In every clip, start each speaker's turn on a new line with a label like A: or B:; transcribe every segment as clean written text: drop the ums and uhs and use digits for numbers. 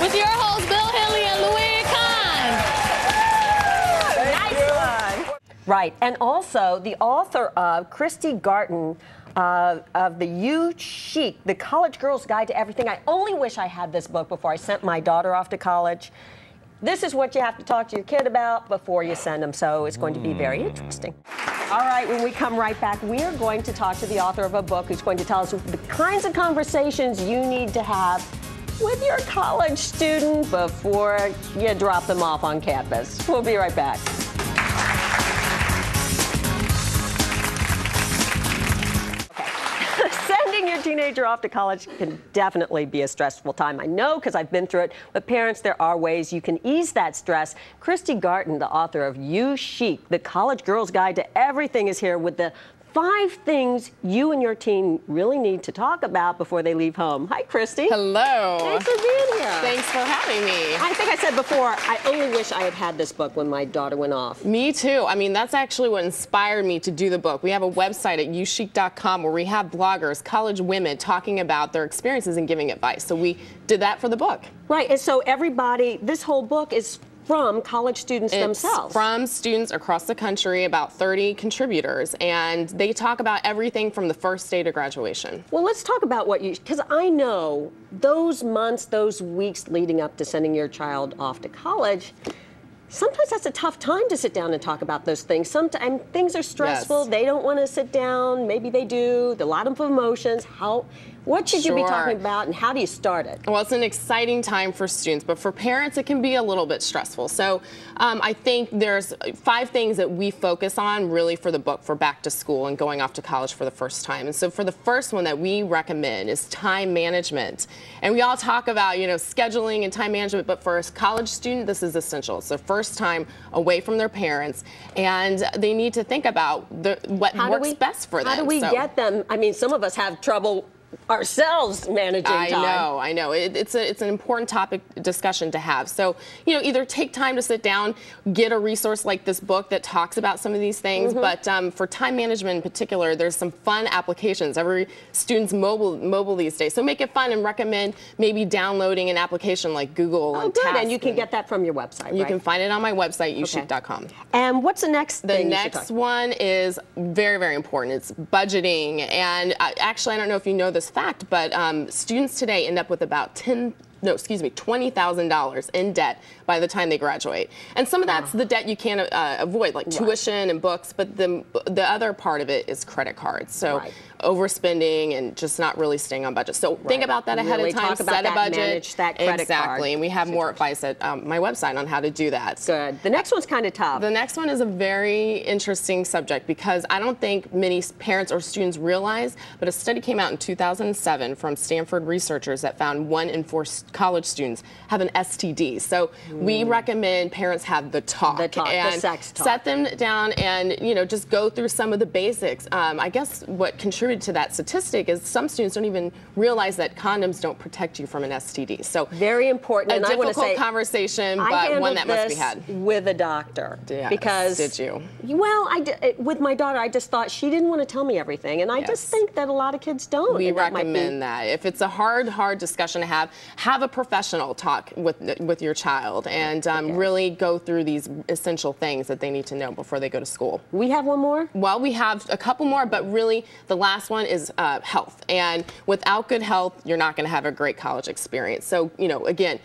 A: with your hosts, Bill Hilly and Louis Kahn. Nice one.
B: Right, and also the author of Christy Garton of the You Chic, the College Girl's Guide to Everything. I only wish I had this book before I sent my daughter off to college. This is what you have to talk to your kid about before you send them, so it's going to be very interesting. All right, when we come right back, we are going to talk to the author of a book who's going to tell us the kinds of conversations you need to have with your college student before you drop them off on campus. We'll be right back. Sending your teenager off to college can definitely be a stressful time. I know because I've been through it. But parents, there are ways you can ease that stress. Christy Garton, the author of You Chic, the College Girl's Guide to Everything, is here with the 5 things you and your teen really need to talk about before they leave home. Hi, Christy.
C: Hello.
B: Thanks for being here.
C: Thanks for having me.
B: I think I said before, I only wish I had had this book when my daughter went off.
C: Me too. I mean, that's actually what inspired me to do the book. We have a website at youchic.com where we have bloggers, college women, talking about their experiences and giving advice. So we did that for the book.
B: Right, and so everybody, this whole book is from college students themselves.
C: From students across the country, about 30 contributors, and they talk about everything from the first day to graduation.
B: Well, let's talk about what you, because I know those months, those weeks leading up to sending your child off to college, sometimes that's a tough time to sit down and talk about those things. Sometimes things are stressful.
C: Yes.
B: They don't want to sit down. Maybe they do. A lot of emotions. What should you be talking about, and how do you start it?
C: Well, it's an exciting time for students, but for parents, it can be a little bit stressful. So I think there's 5 things that we focus on really for the book for back to school and going off to college for the first time. And so for the first one that we recommend is time management. And we all talk about, you know, scheduling and time management, but for a college student, this is essential. It's their first time away from their parents, and they need to think about what works best for them.
B: How do we get them? I mean, some of us have trouble ourselves managing time.
C: I know. It's an important topic discussion to have. So, you know, either take time to sit down, get a resource like this book that talks about some of these things, but for time management in particular, there's some fun applications. Every student's mobile these days. So make it fun and recommend maybe downloading an application like Google and Task.
B: And you can get that from your website,
C: You can find it on my website, youchic.com.
B: And what's the next thing?
C: The next one is very, very important. It's budgeting. And actually, I don't know if you know this fact, but students today end up with about $20,000 in debt by the time they graduate. And some of that's the debt you can't avoid, like tuition and books, but the other part of it is credit cards. So overspending and just not really staying on budget. So think about that ahead of time, set a budget.
B: Manage that credit card.
C: And we have more advice at my website on how to do that.
B: Good. The next one's kind of tough.
C: The next one is a very interesting subject because I don't think many parents or students realize, but a study came out in 2007 from Stanford researchers that found 1 in 4 college students have an STD. So we recommend parents have the talk.
B: The sex talk.
C: Set them down and, you know, just go through some of the basics. I guess what contributed to that statistic is some students don't even realize that condoms don't protect you from an STD. So
B: very important.
C: A
B: and
C: difficult
B: I want to say,
C: conversation, but one that must be had.
B: With a doctor.
C: Yes.
B: Because
C: did you?
B: Well, with my daughter, I just thought she didn't want to tell me everything, and I just think that a lot of kids don't.
C: We recommend that. If it's a hard discussion to have a professional talk with your child and really go through these essential things that they need to know before they go to school.
B: We have one more?
C: Well, we have a couple more, but really the last one is health. And without good health, you're not going to have a great college experience. So, you know, again,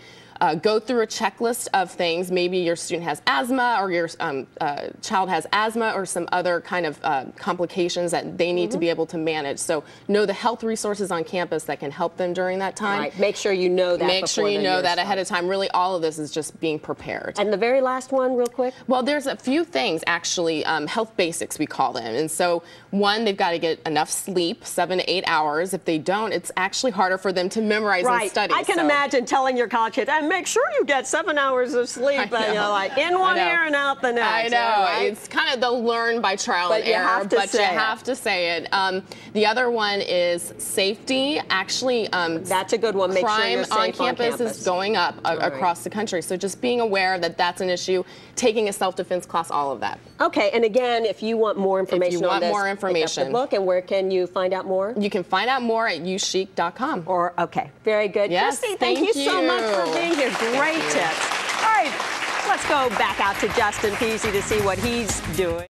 C: go through a checklist of things. Maybe your student has asthma or your child has asthma or some other kind of complications that they need to be able to manage. So know the health resources on campus that can help them during that time.
B: Right. Make sure you know that.
C: Make sure you know that ahead of time. Really, all of this is just being prepared.
B: And the very last one, real quick?
C: Well, there's a few things, actually, health basics we call them. And so, one, they've got to get enough sleep, 7 to 8 hours. If they don't, it's actually harder for them to memorize and study.
B: I can imagine telling your college kids, and make sure you get 7 hours of sleep, and you're like, in one ear and out the next.
C: I know. Right? It's kind of, they'll learn by trial and error, but you have to say it. The other one is safety. Actually,
B: that's a good one. Make sure you're safe
C: on campus is going up across the country. So just being aware that that's an issue, taking a self-defense class, all of that.
B: Okay, and again, if you want more information on this,
C: pick
B: up the book, and where can you find out more?
C: You can find out more at youchic.com.
B: Okay, very good.
C: Yes,
B: Christy, thank you so much for being here. here. Great tips. All right, let's go back out to Justin Peasy to see what he's doing.